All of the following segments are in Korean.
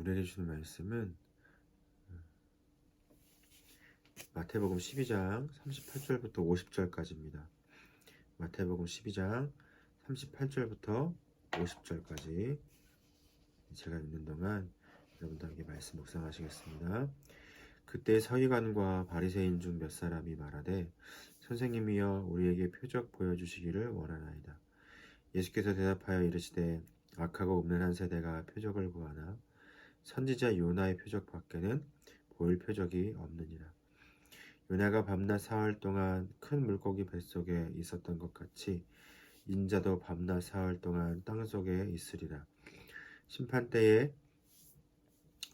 우리에게 주시는 말씀은 마태복음 12장 38절부터 50절까지입니다. 마태복음 12장 38절부터 50절까지 제가 읽는 동안 여러분들에게 말씀 묵상하시겠습니다. 그때 서기관과 바리새인 중 몇 사람이 말하되 선생님이여 우리에게 표적 보여주시기를 원하나이다. 예수께서 대답하여 이르시되 악하고 음란한 세대가 표적을 구하나 선지자 요나의 표적 밖에는 보일 표적이 없느니라. 요나가 밤낮 사흘 동안 큰 물고기 뱃속에 있었던 것 같이 인자도 밤낮 사흘 동안 땅속에 있으리라. 심판때에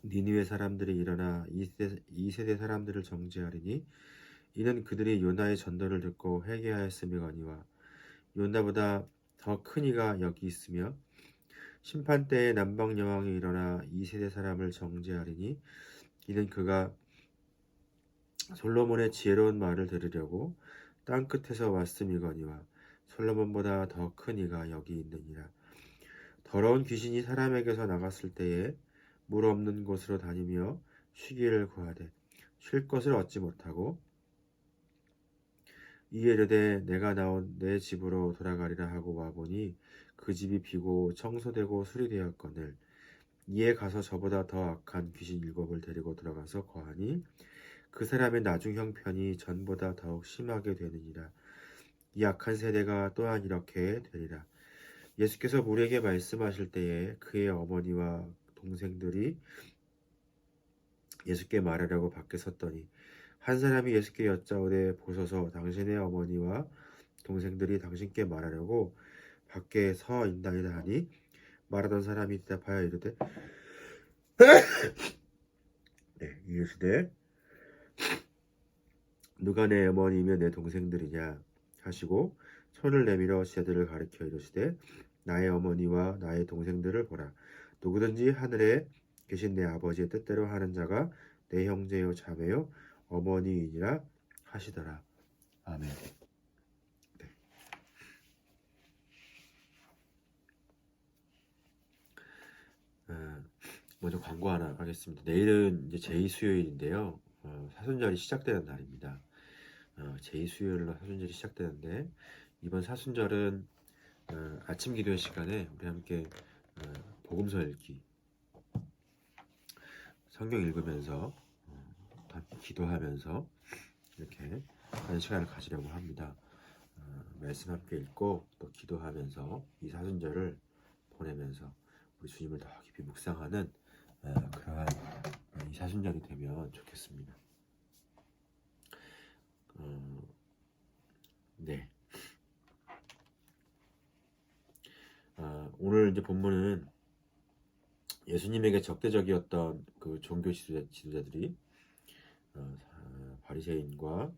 니느웨 사람들이 일어나 이 세대 사람들을 정죄하리니 이는 그들이 요나의 전도를 듣고 회개하였음이거니와 요나보다 더 큰 이가 여기 있으며 심판때에 남방 여왕이 일어나 이 세대 사람을 정죄하리니 이는 그가 솔로몬의 지혜로운 말을 들으려고 땅 끝에서 왔음이거니와 솔로몬보다 더 큰 이가 여기 있느니라. 더러운 귀신이 사람에게서 나갔을 때에 물 없는 곳으로 다니며 쉬기를 구하되 쉴 것을 얻지 못하고 이에 이르되 내가 나온 내 집으로 돌아가리라 하고 와보니 그 집이 비고 청소되고 수리되었거늘 이에 가서 저보다 더 악한 귀신 7을 데리고 들어가서 거하니 그 사람의 나중 형편이 전보다 더욱 심하게 되느니라. 이 악한 세대가 또한 이렇게 되리라. 예수께서 우리에게 말씀하실 때에 그의 어머니와 동생들이 예수께 말하려고 밖에 섰더니 한 사람이 예수께 여짜오되 보소서 당신의 어머니와 동생들이 당신께 말하려고 밖에 서 있나이다 하니 말하던 사람이 대답하여 이르되 이르시되 누가 내 어머니며 내 동생들이냐 하시고 손을 내밀어 제들을 가리켜 이르시되 나의 어머니와 나의 동생들을 보라. 누구든지 하늘에 계신 내 아버지의 뜻대로 하는 자가 내 형제요 자매요 어머니이니라 하시더라. 아멘. 네. 먼저 광고 하나 하겠습니다. 내일은 이제 제2수요일인데요. 사순절이 시작되는 날입니다. 제2수요일로 사순절이 시작되는데 이번 사순절은 아침 기도의 시간에 우리 함께 복음서 읽기, 성경 읽으면서 기도하면서 이렇게 하는 시간을 가지려고 합니다. 말씀 함께 읽고 또 기도하면서 이 사순절을 보내면서 우리 주님을 더 깊이 묵상하는 그러한 이 사순절이 되면 좋겠습니다. 네. 오늘 이제 본문은 예수님에게 적대적이었던 그 종교 지도자들이 바리새인과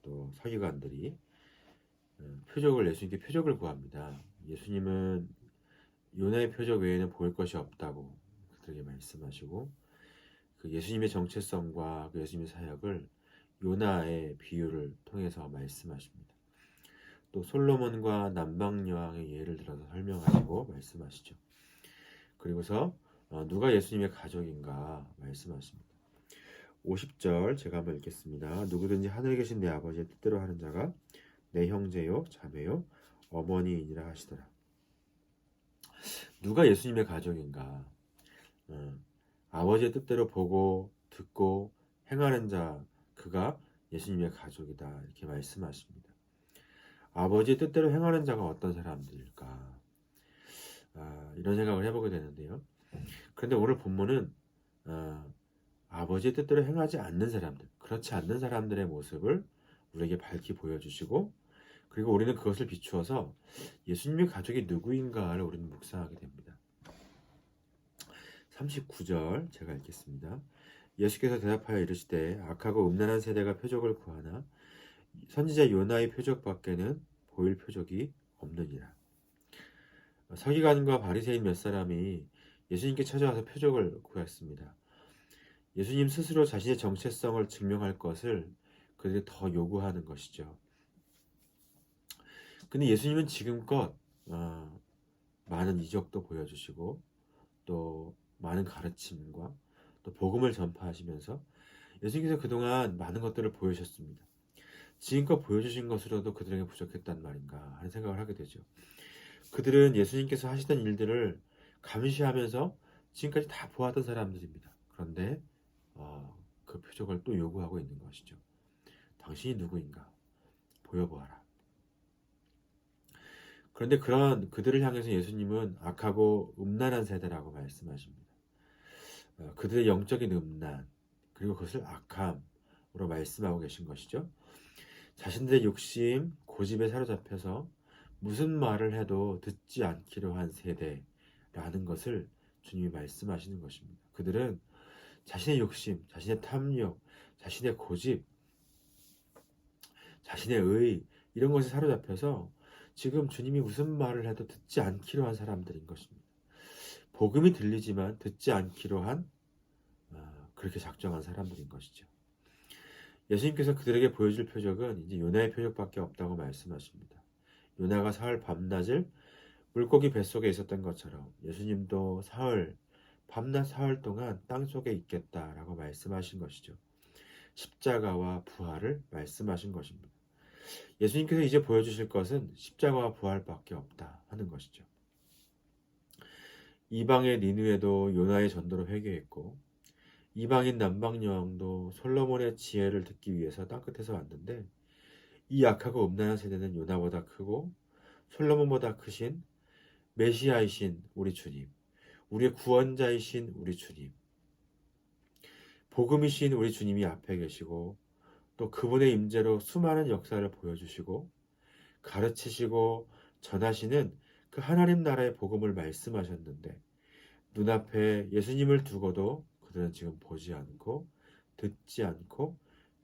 또 서기관들이 예수님께 표적을 구합니다. 예수님은 요나의 표적 외에는 보일 것이 없다고 그들에게 말씀하시고 그 예수님의 정체성과 그 예수님의 사역을 요나의 비유를 통해서 말씀하십니다. 또 솔로몬과 남방 여왕의 예를 들어서 설명하시고 말씀하시죠. 그리고서 누가 예수님의 가족인가 말씀하십니다. 50절 제가 한번 읽겠습니다. 누구든지 하늘에 계신 내 아버지의 뜻대로 하는 자가 내 형제요 자매요 어머니이니라 하시더라. 누가 예수님의 가족인가? 아버지의 뜻대로 보고 듣고 행하는 자 그가 예수님의 가족이다 이렇게 말씀하십니다. 아버지의 뜻대로 행하는 자가 어떤 사람들일까? 이런 생각을 해보게 되는데요. 그런데 오늘 본문은 아버지의 뜻대로 행하지 않는 사람들, 그렇지 않는 사람들의 모습을 우리에게 밝히 보여주시고 그리고 우리는 그것을 비추어서 예수님의 가족이 누구인가를 우리는 묵상하게 됩니다. 39절 제가 읽겠습니다. 예수께서 대답하여 이르시되 악하고 음란한 세대가 표적을 구하나 선지자 요나의 표적 밖에는 보일 표적이 없느니라. 서기관과 바리새인 몇 사람이 예수님께 찾아와서 표적을 구했습니다. 예수님 스스로 자신의 정체성을 증명할 것을 그들이 더 요구하는 것이죠. 근데 예수님은 지금껏 많은 이적도 보여주시고 또 많은 가르침과 또 복음을 전파하시면서 예수님께서 그동안 많은 것들을 보여주셨습니다. 지금껏 보여주신 것으로도 그들에게 부족했단 말인가 하는 생각을 하게 되죠. 그들은 예수님께서 하시던 일들을 감시하면서 지금까지 다 보았던 사람들입니다. 그런데 그 표적을 또 요구하고 있는 것이죠. 당신이 누구인가? 보여보아라. 그런데 그런 그들을 향해서 예수님은 악하고 음란한 세대라고 말씀하십니다. 그들의 영적인 음란 그리고 그것을 악함으로 말씀하고 계신 것이죠. 자신들의 욕심, 고집에 사로잡혀서 무슨 말을 해도 듣지 않기로 한 세대라는 것을 주님이 말씀하시는 것입니다. 그들은 자신의 욕심, 자신의 탐욕, 자신의 고집, 자신의 의 이런 것에 사로잡혀서 지금 주님이 무슨 말을 해도 듣지 않기로 한 사람들인 것입니다. 복음이 들리지만 듣지 않기로 한 그렇게 작정한 사람들인 것이죠. 예수님께서 그들에게 보여줄 표적은 이제 요나의 표적밖에 없다고 말씀하십니다. 요나가 사흘 밤낮을 물고기 뱃속에 있었던 것처럼 예수님도 밤낮 사흘 동안 땅속에 있겠다라고 말씀하신 것이죠. 십자가와 부활을 말씀하신 것입니다. 예수님께서 이제 보여주실 것은 십자가와 부활밖에 없다 하는 것이죠. 이방의 니느웨도 요나의 전도로 회개했고 이방인 남방 여왕도 솔로몬의 지혜를 듣기 위해서 땅끝에서 왔는데 이 악하고 음란한 세대는 요나보다 크고 솔로몬보다 크신 메시아이신 우리 주님, 우리의 구원자이신 우리 주님, 복음이신 우리 주님이 앞에 계시고 또 그분의 임재로 수많은 역사를 보여주시고 가르치시고 전하시는 그 하나님 나라의 복음을 말씀하셨는데 눈앞에 예수님을 두고도 그들은 지금 보지 않고 듣지 않고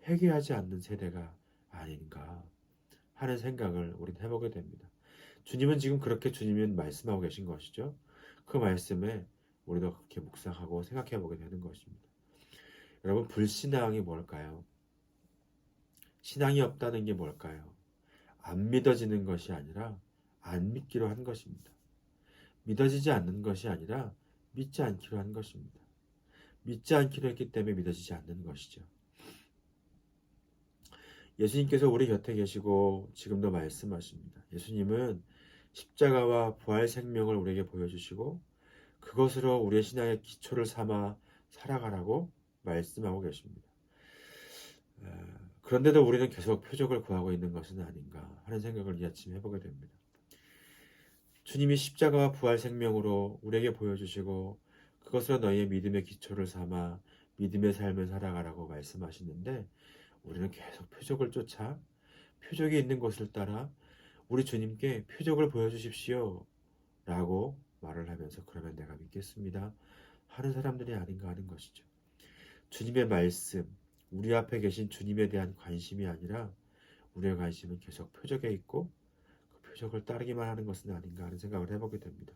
회개하지 않는 세대가 아닌가 하는 생각을 우리는 해보게 됩니다. 주님은 지금 그렇게 주님은 말씀하고 계신 것이죠. 그 말씀에 우리도 그렇게 묵상하고 생각해 보게 되는 것입니다. 여러분, 불신앙이 뭘까요? 신앙이 없다는 게 뭘까요? 안 믿어지는 것이 아니라 안 믿기로 한 것입니다. 믿어지지 않는 것이 아니라 믿지 않기로 한 것입니다. 믿지 않기로 했기 때문에 믿어지지 않는 것이죠. 예수님께서 우리 곁에 계시고 지금도 말씀하십니다. 예수님은 십자가와 부활 생명을 우리에게 보여주시고 그것으로 우리의 신앙의 기초를 삼아 살아가라고 말씀하고 계십니다. 그런데도 우리는 계속 표적을 구하고 있는 것은 아닌가 하는 생각을 이 아침 해보게 됩니다. 주님이 십자가와 부활 생명으로 우리에게 보여주시고 그것으로 너희의 믿음의 기초를 삼아 믿음의 삶을 살아가라고 말씀하시는데 우리는 계속 표적을 쫓아 표적이 있는 곳을 따라 우리 주님께 표적을 보여주십시오 라고 말을 하면서 그러면 내가 믿겠습니다 하는 사람들이 아닌가 하는 것이죠. 주님의 말씀, 우리 앞에 계신 주님에 대한 관심이 아니라 우리의 관심은 계속 표적에 있고 그 표적을 따르기만 하는 것은 아닌가 하는 생각을 해보게 됩니다.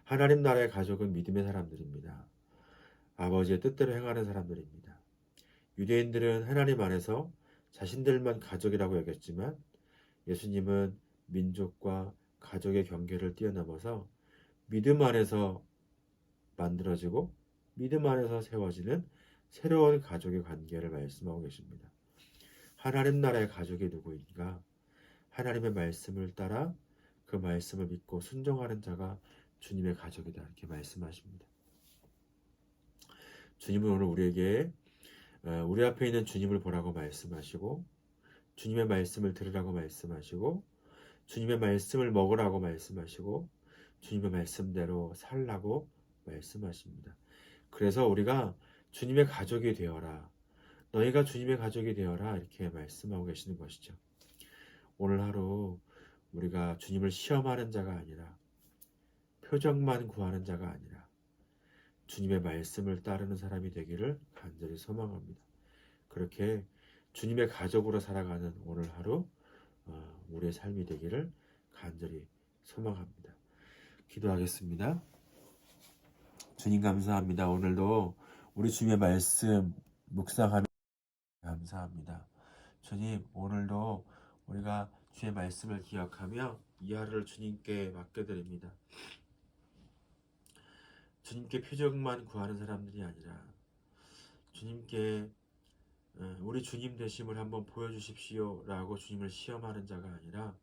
하나님 나라의 가족은 믿음의 사람들입니다. 아버지의 뜻대로 행하는 사람들입니다. 유대인들은 하나님 안에서 자신들만 가족이라고 여겼지만 예수님은 민족과 가족의 경계를 뛰어넘어서 믿음 안에서 만들어지고 믿음 안에서 세워지는 새로운 가족의 관계를 말씀하고 계십니다. 하나님 나라의 가족이 누구인가? 하나님의 말씀을 따라 그 말씀을 믿고 순종하는 자가 주님의 가족이다 이렇게 말씀하십니다. 주님은 오늘 우리에게 우리 앞에 있는 주님을 보라고 말씀하시고 주님의 말씀을 들으라고 말씀하시고 주님의 말씀을 먹으라고 말씀하시고 주님의 말씀대로 살라고 말씀하십니다. 그래서 우리가 주님의 가족이 되어라. 너희가 주님의 가족이 되어라. 이렇게 말씀하고 계시는 것이죠. 오늘 하루 우리가 주님을 시험하는 자가 아니라 표적만 구하는 자가 아니라 주님의 말씀을 따르는 사람이 되기를 간절히 소망합니다. 그렇게 주님의 가족으로 살아가는 오늘 하루 우리의 삶이 되기를 간절히 소망합니다. 기도하겠습니다. 주님 감사합니다. 오늘도 우리 주님의 말씀 묵상하며 감사합니다. 주님 오늘도 우리가 주의 말씀을 기억하며 이 하루를 주님께 맡겨드립니다. 주님께 표적만 구하는 사람들이 아니라 주님께 우리 주님 되심을 한번 보여주십시오 라고 주님을 시험하는 자가 아니라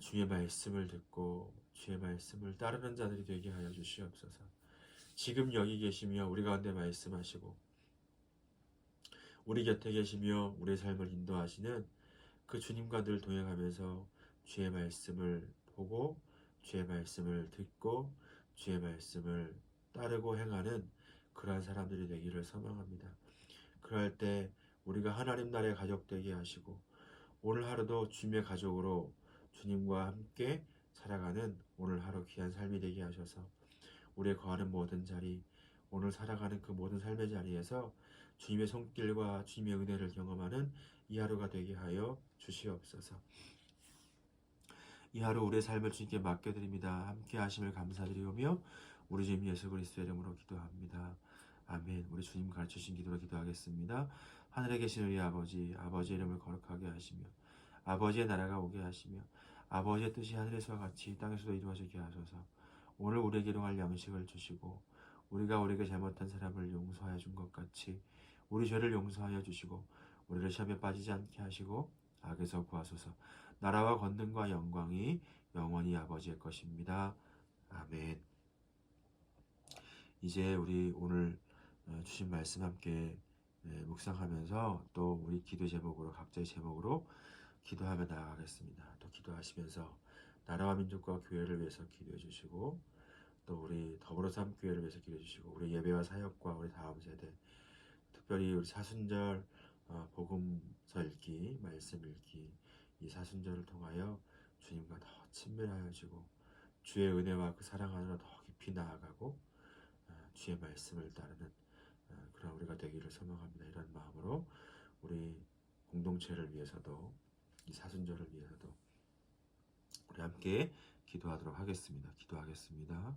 주의 말씀을 듣고 주의 말씀을 따르는 자들이 되게 하여 주시옵소서. 지금 여기 계시며 우리 가운데 말씀하시고 우리 곁에 계시며 우리의 삶을 인도하시는 그 주님과 늘 동행하면서 주의 말씀을 보고 주의 말씀을 듣고 주의 말씀을 따르고 행하는 그러한 사람들이 되기를 소망합니다. 그럴 때 우리가 하나님 나라의 가족 되게 하시고 오늘 하루도 주님의 가족으로 주님과 함께 살아가는 오늘 하루 귀한 삶이 되게 하셔서 우리의 거하는 모든 자리, 오늘 살아가는 그 모든 삶의 자리에서 주님의 손길과 주님의 은혜를 경험하는 이 하루가 되게 하여 주시옵소서. 이 하루 우리의 삶을 주님께 맡겨드립니다. 함께 하심을 감사드리오며 우리 주님 예수 그리스도의 이름으로 기도합니다. 아멘. 우리 주님 가르쳐주신 기도로 기도하겠습니다. 하늘에 계신 우리 아버지, 아버지의 이름을 거룩하게 하시며 아버지의 나라가 오게 하시며 아버지의 뜻이 하늘에서와 같이 땅에서도 이루어지게 하소서. 오늘 우리에게 일용할 양식을 주시고 우리가 우리에게 잘못한 사람을 용서하여 준 것 같이 우리 죄를 용서하여 주시고 우리를 시험에 빠지지 않게 하시고 악에서 구하소서. 나라와 권능과 영광이 영원히 아버지의 것입니다. 아멘. 이제 우리 오늘 주신 말씀 함께 묵상하면서 또 우리 기도 제목으로 각자의 제목으로 기도하며 나아가겠습니다. 또 기도하시면서 나라와 민족과 교회를 위해서 기도해 주시고 또 우리 더불어 삶교회를 위해서 기도해 주시고 우리 예배와 사역과 우리 다음 세대 특별히 우리 사순절 복음서 읽기, 말씀 읽기 이 사순절을 통하여 주님과 더 친밀하여지고 주의 은혜와 그 사랑 안으로 더 깊이 나아가고 주의 말씀을 따르는 그런 우리가 되기를 소망합니다. 이런 마음으로 우리 공동체를 위해서도 이 사순절을 위해서도 우리 함께 기도하도록 하겠습니다. 기도하겠습니다.